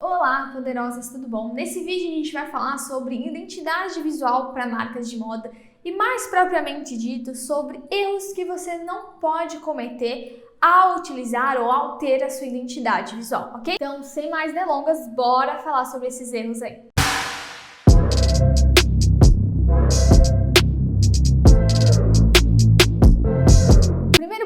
Olá, poderosas, tudo bom? Nesse vídeo a gente vai falar sobre identidade visual para marcas de moda e, mais propriamente dito, sobre erros que você não pode cometer ao utilizar ou ao ter a sua identidade visual, ok? Então, sem mais delongas, bora falar sobre esses erros aí.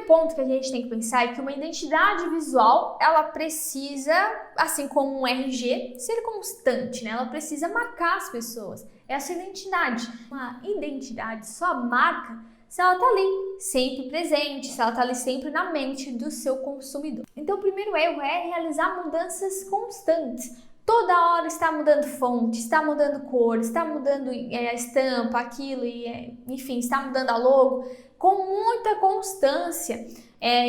Ponto que a gente tem que pensar é que uma identidade visual, ela precisa, assim como um RG, ser constante, né? Ela precisa marcar as pessoas. É a sua identidade. Uma identidade só marca se ela tá ali, sempre presente, se ela tá ali sempre na mente do seu consumidor. Então, o primeiro erro é realizar mudanças constantes. Toda hora está mudando fonte, está mudando cor, está mudando a estampa, aquilo, enfim, está mudando a logo com muita constância.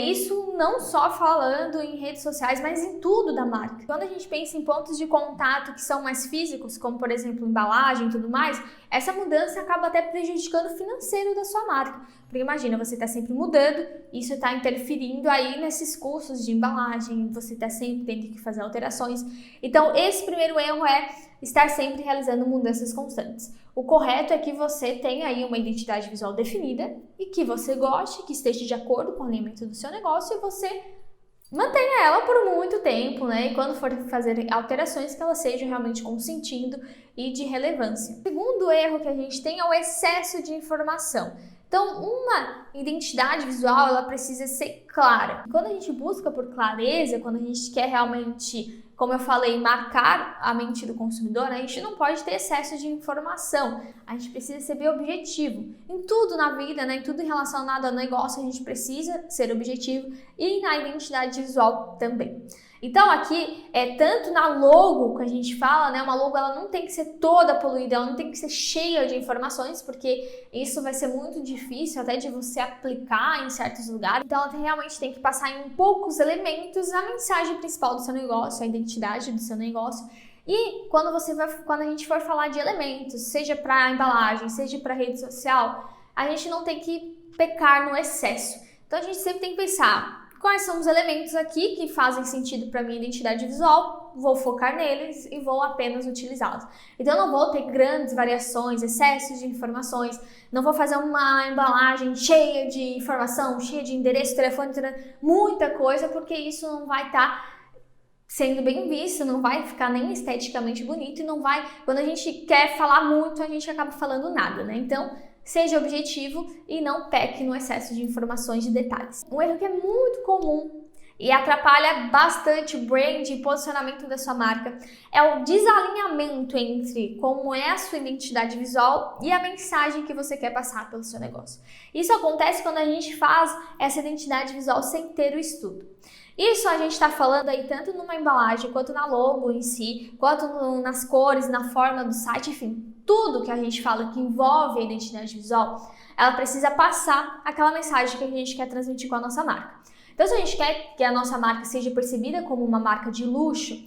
Isso não só falando em redes sociais, mas em tudo da marca. Quando a gente pensa em pontos de contato que são mais físicos, como por exemplo embalagem e tudo mais, essa mudança acaba até prejudicando o financeiro da sua marca. Porque imagina, você está sempre mudando, isso está interferindo aí nesses custos de embalagem, você está sempre tendo que fazer alterações. Então, esse primeiro erro é estar sempre realizando mudanças constantes. O correto é que você tenha aí uma identidade visual definida e que você goste, que esteja de acordo com o alinhamento do seu negócio e você mantenha ela por muito tempo, né? E quando for fazer alterações, que elas sejam realmente com sentido e de relevância. O segundo erro que a gente tem é o excesso de informação. Então, uma identidade visual, ela precisa ser clara. Quando a gente busca por clareza, quando a gente quer realmente, como eu falei, marcar a mente do consumidor, a gente não pode ter excesso de informação. A gente precisa ser bem objetivo. Em tudo na vida, né, em tudo relacionado ao negócio, a gente precisa ser objetivo e na identidade visual também. Então aqui, tanto na logo que a gente fala, né, uma logo ela não tem que ser toda poluída, ela não tem que ser cheia de informações, porque isso vai ser muito difícil até de você aplicar em certos lugares. Então ela realmente tem que passar em poucos elementos a mensagem principal do seu negócio, a identidade do seu negócio. E quando a gente for falar de elementos, seja para embalagem, seja para rede social, a gente não tem que pecar no excesso. Então a gente sempre tem que pensar quais são os elementos aqui que fazem sentido para minha identidade visual, vou focar neles e vou apenas utilizá-los. Então eu não vou ter grandes variações, excessos de informações, não vou fazer uma embalagem cheia de informação, cheia de endereço, telefone, muita coisa, porque isso não vai estar sendo bem visto, não vai ficar nem esteticamente bonito e não vai, quando a gente quer falar muito, a gente acaba falando nada, né? Então, seja objetivo e não peque no excesso de informações e detalhes. Um erro que é muito comum e atrapalha bastante o brand e posicionamento da sua marca é o desalinhamento entre como é a sua identidade visual e a mensagem que você quer passar pelo seu negócio. Isso acontece quando a gente faz essa identidade visual sem ter o estudo. Isso a gente está falando aí tanto numa embalagem, quanto na logo em si, quanto nas cores, na forma do site, enfim, tudo que a gente fala que envolve a identidade visual, ela precisa passar aquela mensagem que a gente quer transmitir com a nossa marca. Então, se a gente quer que a nossa marca seja percebida como uma marca de luxo,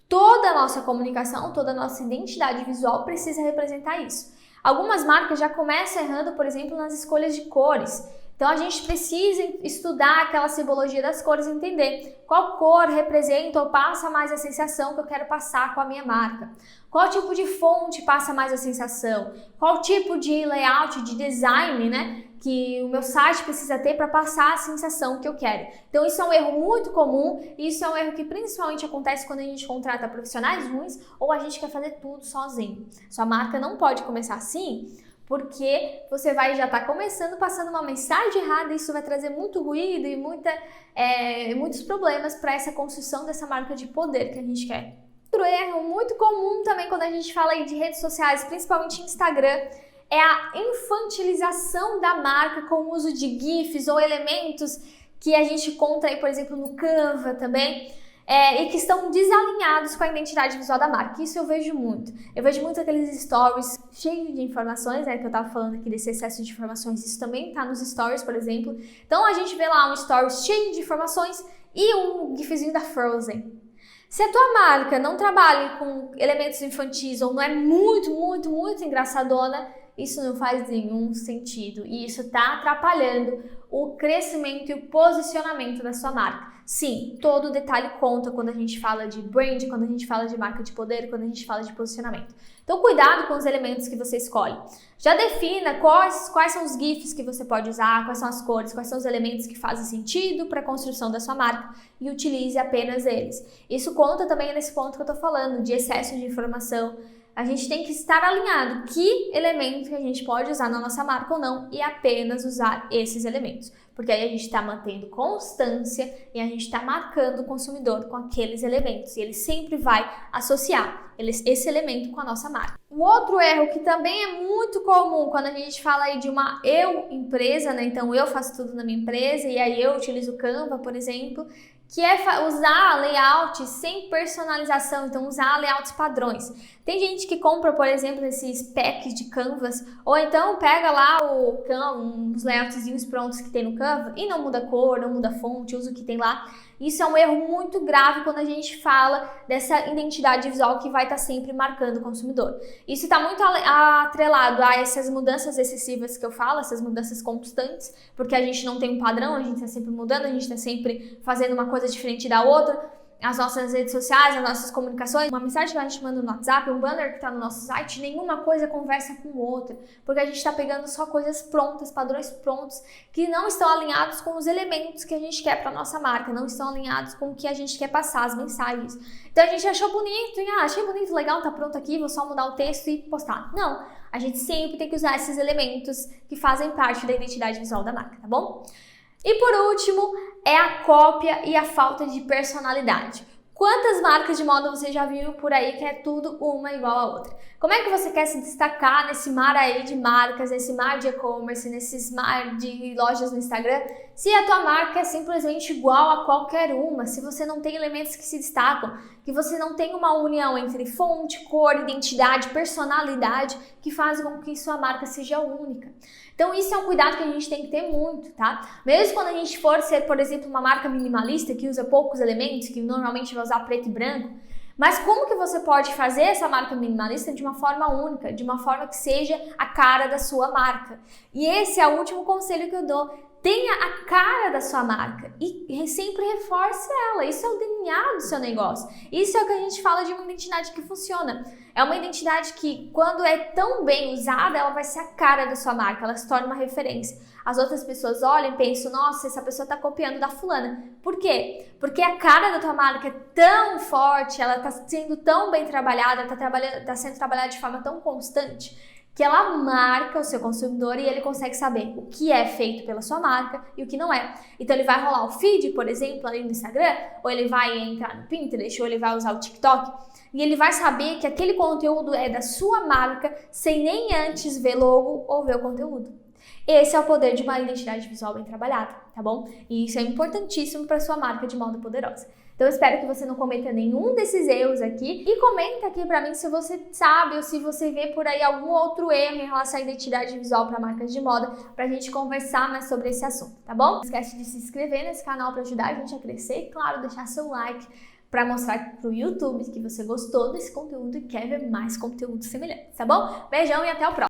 toda a nossa comunicação, toda a nossa identidade visual precisa representar isso. Algumas marcas já começam errando, por exemplo, nas escolhas de cores. Então, a gente precisa estudar aquela simbologia das cores e entender qual cor representa ou passa mais a sensação que eu quero passar com a minha marca. Qual tipo de fonte passa mais a sensação? Qual tipo de layout, de design, né, que o meu site precisa ter para passar a sensação que eu quero. Então, isso é um erro muito comum e isso é um erro que principalmente acontece quando a gente contrata profissionais ruins ou a gente quer fazer tudo sozinho. Sua marca não pode começar assim, porque você vai já estar começando passando uma mensagem errada e isso vai trazer muito ruído e muitos problemas para essa construção dessa marca de poder que a gente quer. Outro erro muito comum também quando a gente fala aí de redes sociais, principalmente Instagram, é a infantilização da marca com o uso de GIFs ou elementos que a gente encontra aí, por exemplo, no Canva também, e que estão desalinhados com a identidade visual da marca. Isso eu vejo muito. Eu vejo muito aqueles stories cheios de informações, né, que eu tava falando aqui desse excesso de informações, isso também tá nos stories, por exemplo. Então a gente vê lá um story cheio de informações e um gifzinho da Frozen. Se a tua marca não trabalha com elementos infantis ou não é muito engraçadona, isso não faz nenhum sentido e isso está atrapalhando o crescimento e o posicionamento da sua marca. Sim, todo detalhe conta quando a gente fala de brand, quando a gente fala de marca de poder, quando a gente fala de posicionamento. Então, cuidado com os elementos que você escolhe. Já defina quais são os GIFs que você pode usar, quais são as cores, quais são os elementos que fazem sentido para a construção da sua marca e utilize apenas eles. Isso conta também nesse ponto que eu estou falando, de excesso de informação. A gente tem que estar alinhado que elemento que a gente pode usar na nossa marca ou não e apenas usar esses elementos. Porque aí a gente está mantendo constância e a gente está marcando o consumidor com aqueles elementos. E ele sempre vai associar esse elemento com a nossa marca. Um outro erro que também é muito comum quando a gente fala aí de uma empresa, né? Então eu faço tudo na minha empresa e aí eu utilizo o Canva, por exemplo, que é usar layouts sem personalização, então usar layouts padrões. Tem gente que compra, por exemplo, esses packs de Canvas, ou então pega lá uns layoutzinhos prontos que tem no Canva e não muda cor, não muda fonte, usa o que tem lá. Isso é um erro muito grave quando a gente fala dessa identidade visual que vai estar sempre marcando o consumidor. Isso está muito atrelado a essas mudanças excessivas que eu falo, essas mudanças constantes, porque a gente não tem um padrão, a gente está sempre mudando, a gente está sempre fazendo uma coisa diferente da outra. As nossas redes sociais, as nossas comunicações, uma mensagem que a gente manda no WhatsApp, um banner que está no nosso site, nenhuma coisa conversa com outra, porque a gente está pegando só coisas prontas, padrões prontos, que não estão alinhados com os elementos que a gente quer para nossa marca, não estão alinhados com o que a gente quer passar, as mensagens. Então a gente achou bonito, achei bonito, legal, tá pronto aqui, vou só mudar o texto e postar. Não, a gente sempre tem que usar esses elementos que fazem parte da identidade visual da marca, tá bom? E por último, é a cópia e a falta de personalidade. Quantas marcas de moda você já viu por aí que é tudo uma igual a outra? Como é que você quer se destacar nesse mar aí de marcas, nesse mar de e-commerce, nesses mar de lojas no Instagram, se a tua marca é simplesmente igual a qualquer uma, se você não tem elementos que se destacam, que você não tem uma união entre fonte, cor, identidade, personalidade, que faz com que sua marca seja única. Então isso é um cuidado que a gente tem que ter muito, tá? Mesmo quando a gente for ser, por exemplo, uma marca minimalista que usa poucos elementos, que normalmente vai usar preto e branco, mas como que você pode fazer essa marca minimalista de uma forma única, de uma forma que seja a cara da sua marca? E esse é o último conselho que eu dou. Tenha a cara da sua marca e sempre reforce ela. Isso é o DNA do seu negócio. Isso é o que a gente fala de uma identidade que funciona. É uma identidade que, quando é tão bem usada, ela vai ser a cara da sua marca, ela se torna uma referência. As outras pessoas olham e pensam, nossa, essa pessoa está copiando da fulana. Por quê? Porque a cara da tua marca é tão forte, ela está sendo tão bem trabalhada, está sendo trabalhada de forma tão constante, que ela marca o seu consumidor e ele consegue saber o que é feito pela sua marca e o que não é. Então ele vai rolar o feed, por exemplo, ali no Instagram, ou ele vai entrar no Pinterest, ou ele vai usar o TikTok, e ele vai saber que aquele conteúdo é da sua marca sem nem antes ver logo ou ver o conteúdo. Esse é o poder de uma identidade visual bem trabalhada, tá bom? E isso é importantíssimo para sua marca de moda poderosa. Então eu espero que você não cometa nenhum desses erros aqui e comenta aqui pra mim se você sabe ou se você vê por aí algum outro erro em relação à identidade visual para marcas de moda, pra gente conversar mais sobre esse assunto, tá bom? Não esquece de se inscrever nesse canal para ajudar a gente a crescer e, claro, deixar seu like para mostrar pro YouTube que você gostou desse conteúdo e quer ver mais conteúdo semelhante, tá bom? Beijão e até o próximo!